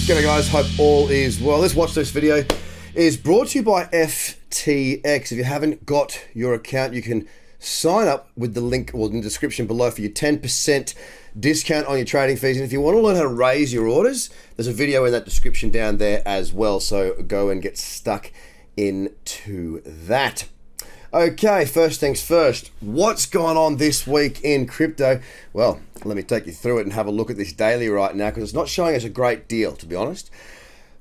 G'day guys, hope all is well. This Watchlist video is brought to you by FTX. If you haven't got your account, you can sign up with the link or in the description below for your 10% discount on your trading fees. And if you want to learn how to raise your orders, there's a video in that description down there as well. So go and get stuck into that. Okay, first things first, what's going on this week in crypto? Well, let me take you through it and have a look at this daily right now because it's not showing us a great deal, to be honest.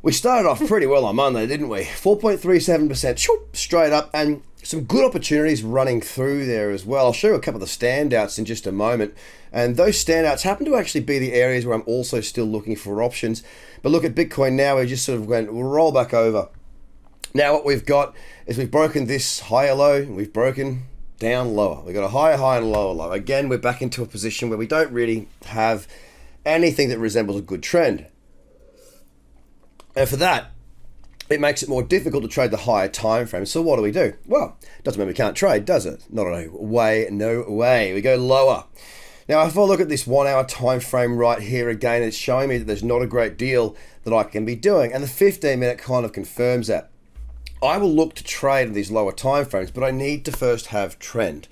We started off pretty well on Monday, didn't we? 4.37% straight up, and some good opportunities running through there as well. I'll show you a couple of the standouts in just a moment, and those standouts happen to actually be the areas where I'm also still looking for options. But look at Bitcoin now, we just sort of went, we'll roll back over. Now what we've got is we've broken this higher low, and we've broken down lower. We've got a higher high and a lower low. Again, we're back into a position where we don't really have anything that resembles a good trend. And for that, it makes it more difficult to trade the higher time frame. So what do? Well, doesn't mean we can't trade, does it? Not a way, no way. We go lower. Now, if I look at this 1 hour time frame right here again, it's showing me that there's not a great deal that I can be doing. And the 15-minute kind of confirms that. I will look to trade in these lower time frames, but I need to first have trend.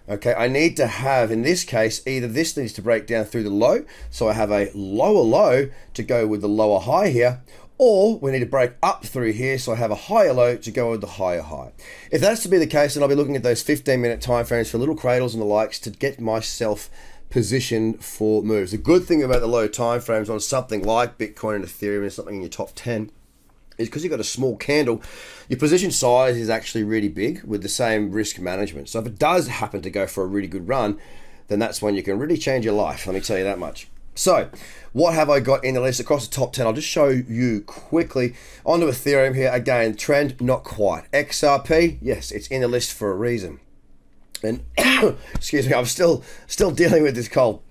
Okay, I need to have, in this case, either this needs to break down through the low, so I have a lower low to go with the lower high here, or we need to break up through here, so I have a higher low to go with the higher high. If that's to be the case, then I'll be looking at those 15-minute time frames for little cradles and the likes to get myself positioned for moves. The good thing about the low time frames on something like Bitcoin and Ethereum and something in your top 10 is because you've got a small candle, your position size is actually really big with the same risk management. So if it does happen to go for a really good run, then that's when you can really change your life, let me tell you that much. So what have I got in the list across the top 10? I'll just show you quickly. Onto Ethereum here, again, trend, not quite. XRP, yes, it's in the list for a reason. And excuse me, I'm still dealing with this cold.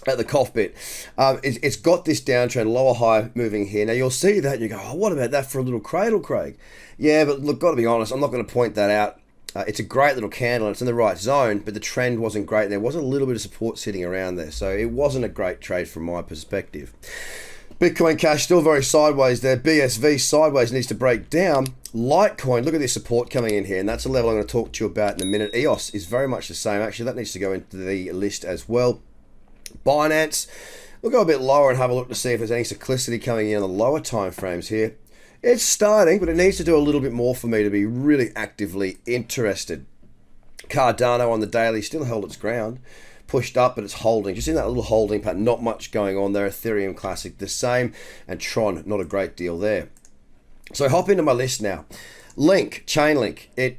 At the cough bit, it's got this downtrend, lower high moving here. Now you'll see that and you go, oh, what about that for a little cradle, Craig? Yeah, but look, got to be honest, I'm not going to point that out. It's a great little candle and it's in the right zone, but the trend wasn't great. There was a little bit of support sitting around there, so it wasn't a great trade from my perspective. Bitcoin Cash still very sideways there. BSV sideways, needs to break down. Litecoin, look at this support coming in here, and that's a level I'm going to talk to you about in a minute. EOS is very much the same. Actually, that needs to go into the list as well. Binance, we'll go a bit lower and have a look to see if there's any cyclicity coming in on the lower time frames here. It's starting, but it needs to do a little bit more for me to be really actively interested. Cardano on the daily still held its ground, pushed up, but it's holding. Just in that little holding pattern, not much going on there. Ethereum Classic the same, and Tron, not a great deal there. So hop into my list now. Chainlink, it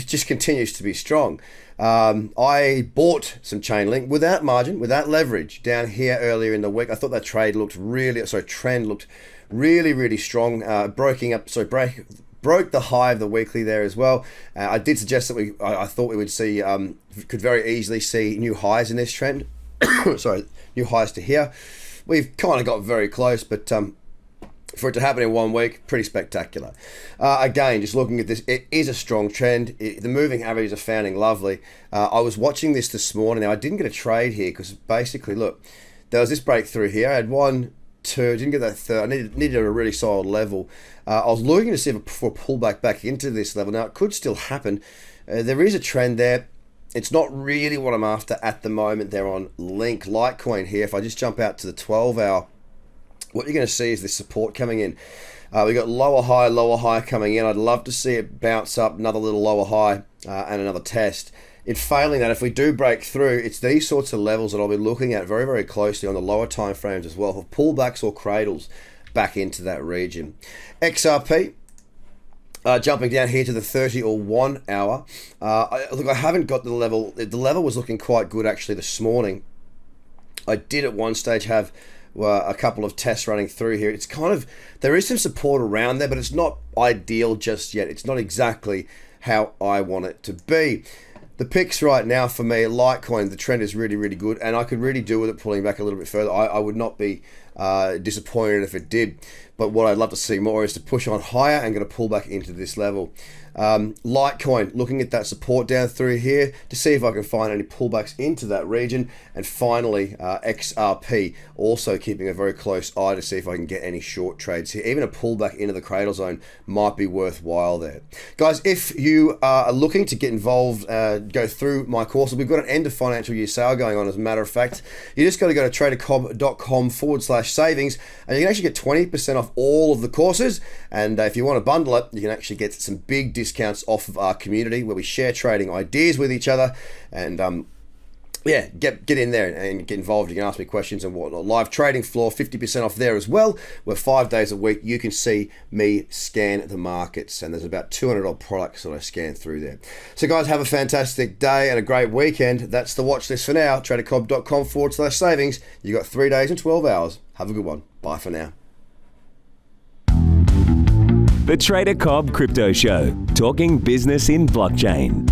just continues to be strong. I bought some Chainlink without margin, without leverage down here earlier in the week. I thought that trend looked really strong. Broke the high of the weekly there as well. I did suggest that I thought we would see, could very easily see new highs in this trend. Sorry, new highs to here. We've kind of got very close, but for it to happen in 1 week, pretty spectacular. Again, just looking at this, it is a strong trend. The moving averages are sounding lovely. I was watching this morning. Now, I didn't get a trade here because basically, look, there was this breakthrough here. I had 1, 2, didn't get that third. I needed a really solid level. I was looking to see if for a pullback back into this level. Now, it could still happen. There is a trend there. It's not really what I'm after at the moment. They're on Litecoin here. If I just jump out to the 12-hour, what you're going to see is this support coming in. We got lower high coming in. I'd love to see it bounce up another little lower high and another test. In failing that, if we do break through, it's these sorts of levels that I'll be looking at very, very closely on the lower time frames as well for pullbacks or cradles back into that region. XRP, jumping down here to the 30 or 1 hour. Look, I haven't got the level. The level was looking quite good actually this morning. I did at one stage have a couple of tests running through here. It's kind of, there is some support around there, but it's not ideal just yet. It's not exactly how I want it to be. The picks right now for me, Litecoin, the trend is really, really good, and I could really do with it pulling back a little bit further. I would not be disappointed if it did, but what I'd love to see more is to push on higher and going to pull back into this level. Litecoin, looking at that support down through here to see if I can find any pullbacks into that region. And finally, XRP, also keeping a very close eye to see if I can get any short trades here. Even a pullback into the cradle zone might be worthwhile there. Guys, if you are looking to get involved, go through my course, we've got an end of financial year sale going on, as a matter of fact. You just got to go to tradercobb.com/savings, and you can actually get 20% off all of the courses. And if you want to bundle it, you can actually get some big discounts off of our community where we share trading ideas with each other. And yeah, get in there and get involved. You can ask me questions and whatnot. Live trading floor, 50% off there as well, where 5 days a week you can see me scan the markets. And there's about 200 odd products that I scan through there. So guys, have a fantastic day and a great weekend. That's the watch list for now. tradercobb.com/savings. You got 3 days and 12 hours. Have a good one. Bye for now. The Trader Cobb Crypto Show, talking business in blockchain.